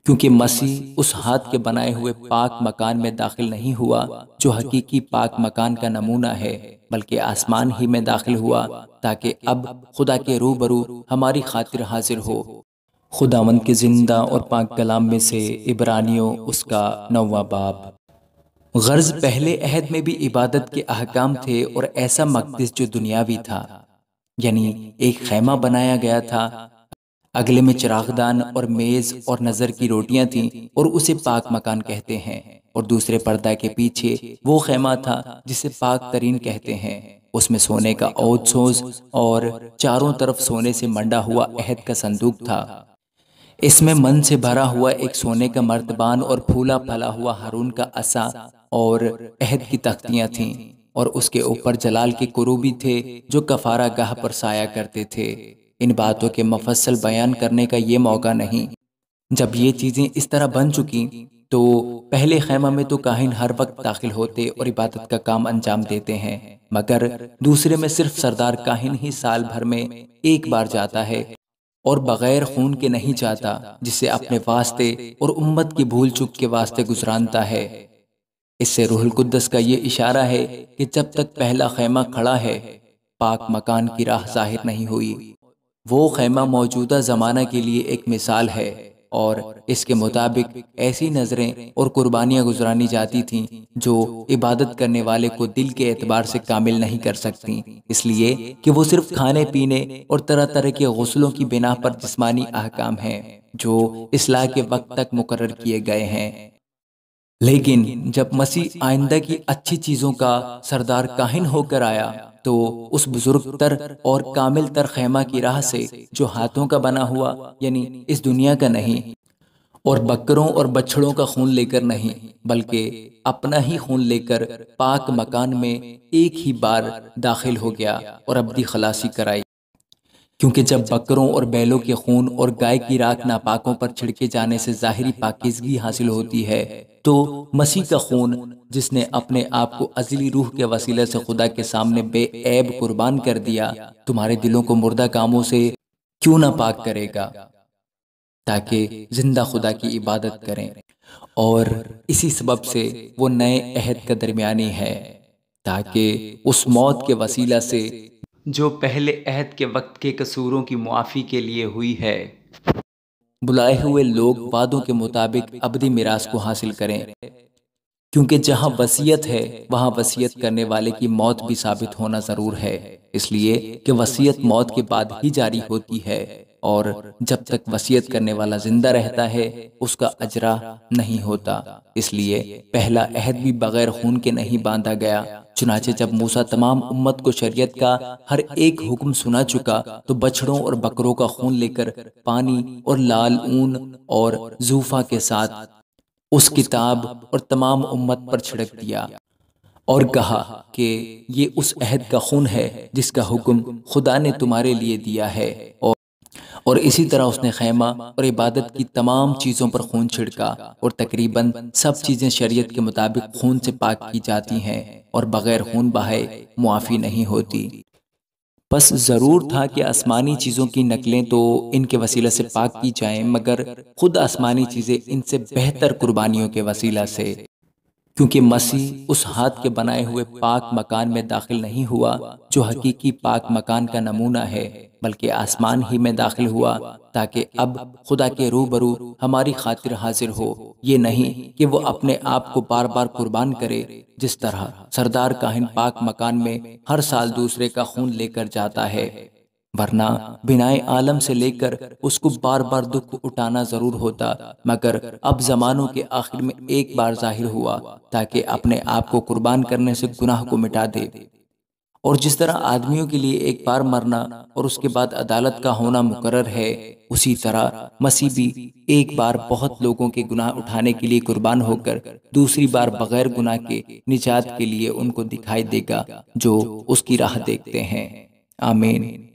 کیونکہ مسیح اس ہاتھ کے بنائے ہوئے پاک مکان میں داخل نہیں ہوا جو حقیقی پاک مکان کا نمونہ ہے، بلکہ آسمان ہی میں داخل ہوا تاکہ اب خدا کے روبرو ہماری خاطر حاضر ہو۔ خداوند کے زندہ اور پاک کلام میں سے عبرانیوں اس کا 9واں باب۔ غرض پہلے عہد میں بھی عبادت کے احکام تھے اور ایسا مقدس جو دنیاوی تھا، یعنی ایک خیمہ بنایا گیا تھا، اگلے میں چراغدان اور میز اور نظر کی روٹیاں تھیں اور اسے پاک مکان کہتے ہیں، اور دوسرے پردہ کے پیچھے وہ خیمہ تھا جسے پاک ترین کہتے ہیں، اس میں سونے کا عود سوز اور چاروں طرف سونے سے منڈا ہوا عہد کا صندوق تھا۔ اس میں من سے بھرا ہوا ایک سونے کا مرتبان اور پھولا پھلا ہوا ہارون کا عصا اور عہد کی تختیاں تھیں، اور اس کے اوپر جلال کے کروبی تھے جو کفارہ گاہ پر سایہ کرتے تھے۔ ان باتوں کے مفصل بیان کرنے کا یہ موقع نہیں۔ جب یہ چیزیں اس طرح بن چکیں تو پہلے خیمہ میں تو کاہن ہر وقت داخل ہوتے اور عبادت کا کام انجام دیتے ہیں، مگر دوسرے میں صرف سردار کاہن ہی سال بھر میں ایک بار جاتا ہے، اور بغیر خون کے نہیں جاتا، جسے اپنے واسطے اور امت کی بھول چک کے واسطے گزرانتا ہے۔ اس سے روح القدس کا یہ اشارہ ہے کہ جب تک پہلا خیمہ کھڑا ہے، پاک مکان کی راہ ظاہر نہیں ہوئی۔ وہ خیمہ موجودہ زمانہ کے لیے ایک مثال ہے، اور اس کے مطابق ایسی نظریں اور قربانیاں گزرانی جاتی تھیں جو عبادت کرنے والے کو دل کے اعتبار سے کامل نہیں کر سکتی، اس لیے کہ وہ صرف کھانے پینے اور طرح طرح کے غسلوں کی بنا پر جسمانی احکام ہیں جو اصلاح کے وقت تک مقرر کیے گئے ہیں۔ لیکن جب مسیح آئندہ کی اچھی چیزوں کا سردار کاہن ہو کر آیا تو اس بزرگ تر اور کامل تر خیمہ کی راہ سے، جو ہاتھوں کا بنا ہوا یعنی اس دنیا کا نہیں، اور بکروں اور بچھڑوں کا خون لے کر نہیں، بلکہ اپنا ہی خون لے کر پاک مکان میں ایک ہی بار داخل ہو گیا اور ابدی خلاصی کرائی۔ کیونکہ جب بکروں اور بیلوں کے خون اور گائے کی راکھ ناپاکوں پر چھڑکے جانے سے ظاہری پاکیزگی حاصل ہوتی ہے، تو مسیح کا خون جس نے اپنے آپ کو ازلی روح کے وسیلے سے خدا کے سامنے بے عیب قربان کر دیا، تمہارے دلوں کو مردہ کاموں سے کیوں نہ پاک کرے گا، تاکہ زندہ خدا کی عبادت کریں۔ اور اسی سبب سے وہ نئے عہد کا درمیانی ہے، تاکہ اس موت کے وسیلہ سے جو پہلے عہد کے وقت کے قصوروں کی معافی کے لیے ہوئی ہے، بلائے ہوئے لوگ وعدوں کے مطابق ابدی میراث کو حاصل کریں۔ کیونکہ جہاں وصیت ہے وہاں وصیت کرنے والے کی موت بھی ثابت ہونا ضرور ہے، اس لیے کہ وصیت موت کے بعد ہی جاری ہوتی ہے، اور جب تک وصیت کرنے والا زندہ رہتا ہے اس کا اجرا نہیں ہوتا۔ اس لیے پہلا عہد بھی بغیر خون کے نہیں باندھا گیا۔ چنانچہ جب موسیٰ تمام امت کو شریعت کا ہر ایک حکم سنا چکا تو بچھڑوں اور بکروں کا خون لے کر پانی اور لال اون اور زوفا کے ساتھ اس کتاب اور تمام امت پر چھڑک دیا، اور کہا کہ یہ اس عہد کا خون ہے جس کا حکم خدا نے تمہارے لیے دیا ہے۔ اور اسی طرح اس نے خیمہ اور عبادت کی تمام چیزوں پر خون چھڑکا، اور تقریباً سب چیزیں شریعت کے مطابق خون سے پاک کی جاتی ہیں، اور بغیر خون بہائے معافی نہیں ہوتی۔ بس ضرور تھا کہ آسمانی چیزوں کی نقلیں تو ان کے وسیلہ سے پاک کی جائیں، مگر خود آسمانی چیزیں ان سے بہتر قربانیوں کے وسیلہ سے، کیونکہ مسیح اس ہاتھ کے بنائے ہوئے پاک مکان میں داخل نہیں ہوا جو حقیقی پاک مکان کا نمونہ ہے، بلکہ آسمان ہی میں داخل ہوا تاکہ اب خدا کے روبرو ہماری خاطر حاضر ہو۔ یہ نہیں کہ وہ اپنے آپ کو بار بار قربان کرے، جس طرح سردار کاہن پاک مکان میں ہر سال دوسرے کا خون لے کر جاتا ہے، ورنہ بنائے عالم سے لے کر اس کو بار بار دکھ اٹھانا ضرور ہوتا، مگر اب زمانوں کے آخر میں ایک بار ظاہر ہوا تاکہ اپنے آپ کو قربان کرنے سے گناہ کو مٹا دے۔ اور جس طرح آدمیوں کے لیے ایک بار مرنا اور اس کے بعد عدالت کا ہونا مقرر ہے، اسی طرح مسیح بھی ایک بار بہت لوگوں کے گناہ اٹھانے کے لیے قربان ہو کر دوسری بار بغیر گناہ کے نجات کے لیے ان کو دکھائی دے گا جو اس کی راہ دیکھتے ہیں۔ آمین۔